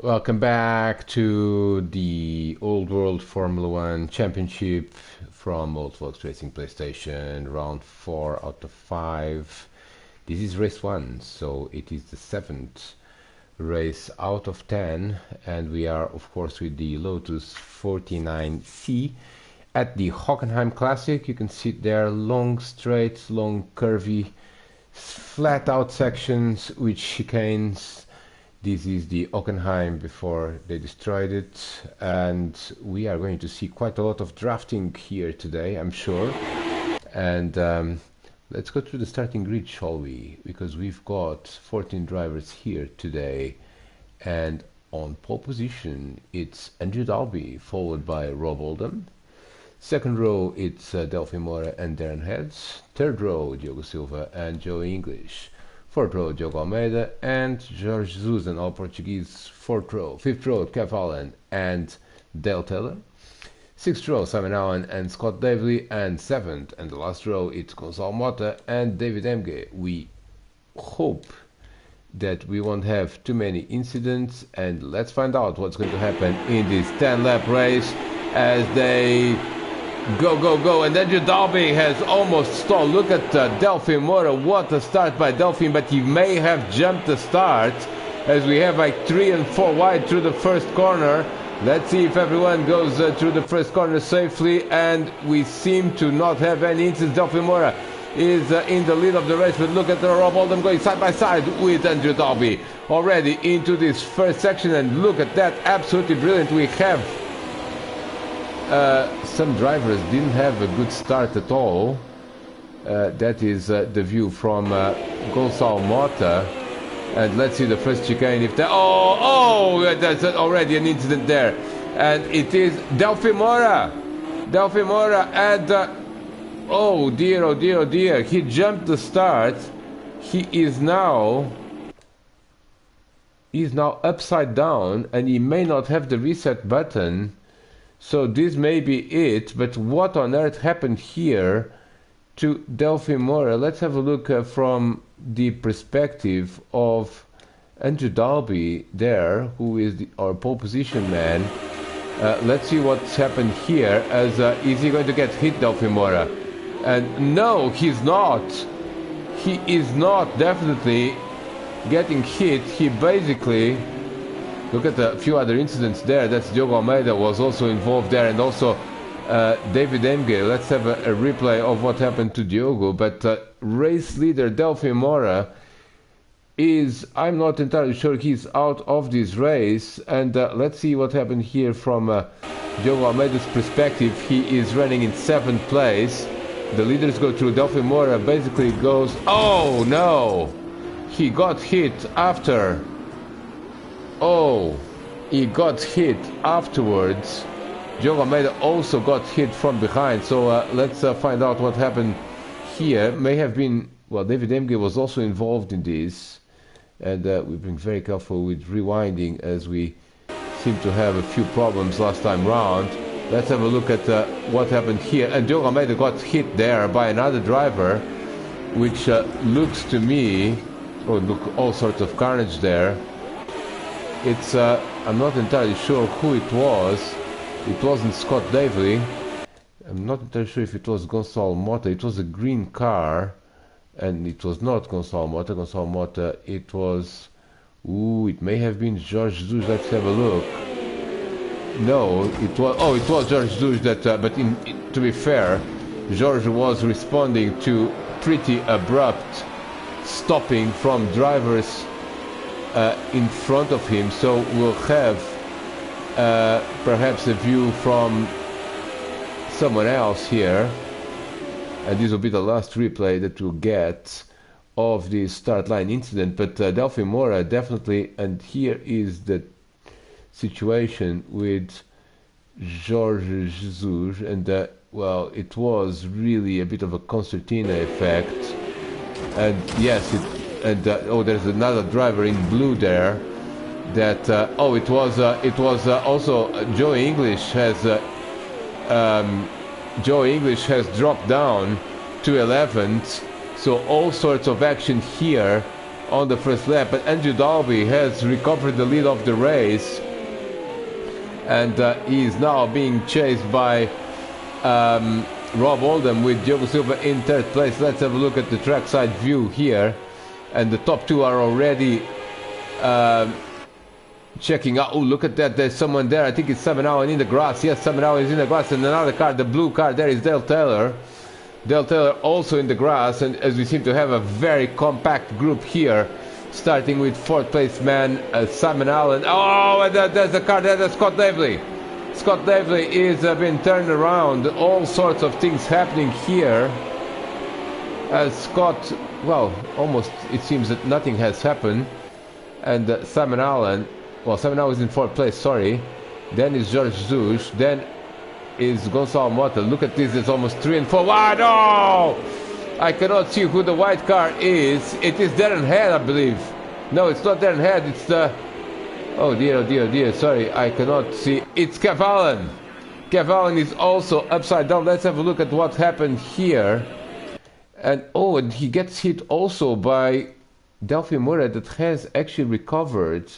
Welcome back to the Old World Formula One Championship from Old Folks Racing PlayStation, round 4 out of 5. This is race 1, so it is the 7th race out of 10, and we are, of course, with the Lotus 49C at the Hockenheim Classic. You can see there long straight, long curvy, flat out sections with chicanes. This is the Hockenheim before they destroyed it, and we are going to see quite a lot of drafting here today, I'm sure. And let's go through the starting grid, shall we? Because we've got 14 drivers here today, and on pole position it's Andrew Dalby, followed by Rob Oldham. Second row it's Delphi Mora and Darren Heads. Third row Diogo Silva and Joe English. Fourth row, Diogo Almeida and Jorge Jesus, all Portuguese. Fourth row. Fifth row, Kev Allen and Dale Taylor. Sixth row, Simon Allen and Scott Davely. And seventh, and the last row, it's Gonçalo Mota and David Emge. We hope that we won't have too many incidents, and let's find out what's going to happen in this 10-lap race as they go, and Andrew Dalby has almost stalled. Look at Delphi Mora, what a start by Delphi, but he may have jumped the start as we have like 3 and 4 wide through the first corner. Let's see if everyone goes through the first corner safely, and we seem to not have any incidents. Delphi Mora is in the lead of the race, but look at Rob Oldham going side by side with Andrew Dalby already into this first section, and look at that, absolutely brilliant. We have some drivers didn't have a good start at all. That is the view from Gonçalo Mota. And let's see the first chicane. If that, that's already an incident there. And it is Delphi Mora. Delphi Mora, and oh dear. He jumped the start. He's now upside down, and he may not have the reset button. So this may be it, but what on earth happened here to Delphi Mora? Let's have a look from the perspective of Andrew Dalby there, who is our pole position man. Let's see what's happened here. Is he going to get hit, Delphi Mora? And no, he's not. He is not definitely getting hit. He basically... Look at a few other incidents there. That's Diogo Almeida was also involved there, and also David Emge. Let's have a replay of what happened to Diogo. But race leader Delphi Mora is, I'm not entirely sure he's out of this race. And let's see what happened here from Diogo Almeida's perspective. He is running in 7th place. The leaders go through. Delphi Mora basically goes, oh no! He got hit after... Oh, he got hit afterwards. Diogo Almeida also got hit from behind. So let's find out what happened here. May have been, well, David Emge was also involved in this. And we've been very careful with rewinding as we seem to have a few problems last time round. Let's have a look at what happened here. And Diogo Almeida got hit there by another driver, which looks to me, oh, look, all sorts of carnage there. It's, I'm not entirely sure who it was. It wasn't Scott Davely. I'm not entirely sure if it was Gonçalo Mota. It was a green car, and it was not Gonçalo Mota. Gonçalo Mota, it was... Ooh, it may have been Jorge Jesus. Let's have a look. No, it was... Oh, it was Jorge Jesus that... but to be fair, Jorge was responding to pretty abrupt stopping from drivers in front of him, so we'll have perhaps a view from someone else here, and this will be the last replay that we'll get of the start line incident. But Delphi Mora definitely, and here is the situation with Jorge Jesus, and well, it was really a bit of a concertina effect, and yes, oh, there's another driver in blue there. That oh, it was also Joe English has dropped down to 11th. So all sorts of action here on the first lap, but Andrew Dalby has recovered the lead of the race, and he is now being chased by Rob Oldham with Diogo Silva in third place. Let's have a look at the trackside view here, and the top two are already checking out. Oh, look at that, there's someone there. I think it's Simon Allen in the grass. Yes, Simon Allen is in the grass, and another car, the blue car, there is Dale Taylor. Dale Taylor also in the grass, and as we seem to have a very compact group here, starting with fourth place man Simon Allen. Oh, and there's the car there, that's Scott Davley. Scott Davley is been turned around. All sorts of things happening here. Scott, well, almost it seems that nothing has happened. And Simon Allen, well, Simon Allen is in fourth place, sorry. Then is George Zush. Then is Gonçalo Mota. Look at this, it's almost 3 and 4 wide. Oh! I cannot see who the white car is. It is Darren Head, I believe. No, it's not Darren Head, it's the... Oh dear, oh dear, oh dear, sorry, I cannot see. It's Kev Allen. Kev Allen is also upside down. Let's have a look at what happened here. And oh, and he gets hit also by Delphi Murray that has actually recovered.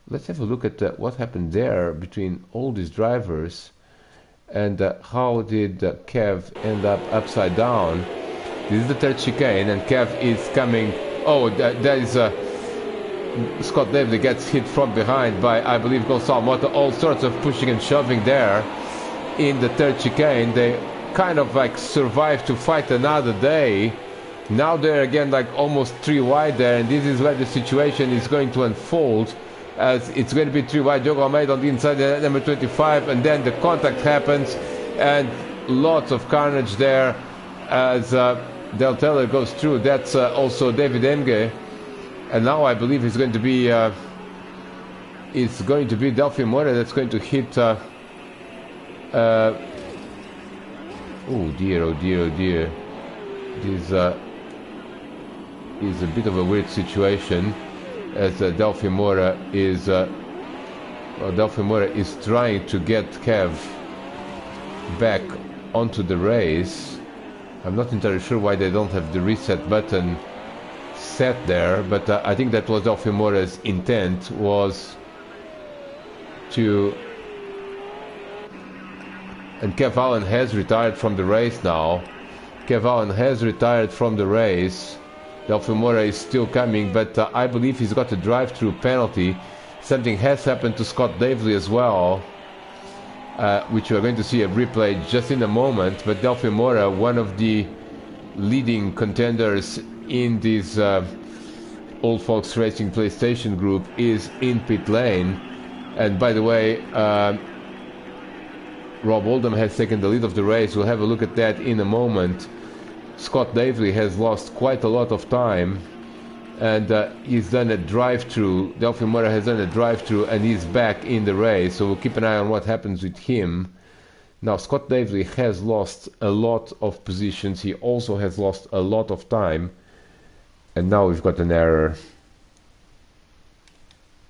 Let's have a look at what happened there between all these drivers. And how did Kev end up upside down? This is the third chicane, and Kev is coming. Oh, there is Scott Davley gets hit from behind by, I believe, Gonçalo Mota. All sorts of pushing and shoving there in the third chicane. They kind of like survived to fight another day. Now they're again like almost 3 wide there, and this is where the situation is going to unfold, as it's going to be 3 wide. Diogo Almeida on the inside, number 25, and then the contact happens, and lots of carnage there as Del Taylor goes through. That's also David Emge, and now I believe it's going to be Delphi Mora that's going to hit. Oh dear, oh dear, oh dear. This is a bit of a weird situation, as Delphi Mora is trying to get Kev back onto the race. I'm not entirely sure why they don't have the reset button set there, but I think that was Delphi Mora's intent, was to... And Kev Allen has retired from the race now. Kev Allen has retired from the race. Delphi Mora is still coming, but I believe he's got a drive-through penalty. Something has happened to Scott Davley as well, which we are going to see a replay just in a moment. But Delphi Mora, one of the leading contenders in this Old Folks Racing PlayStation group, is in pit lane. And by the way, Rob Oldham has taken the lead of the race. We'll have a look at that in a moment. Scott Davley has lost quite a lot of time, and he's done a drive-through. Delphi Mora has done a drive-through, and he's back in the race, so we'll keep an eye on what happens with him. Now, Scott Davley has lost a lot of positions. He also has lost a lot of time, and now we've got an error.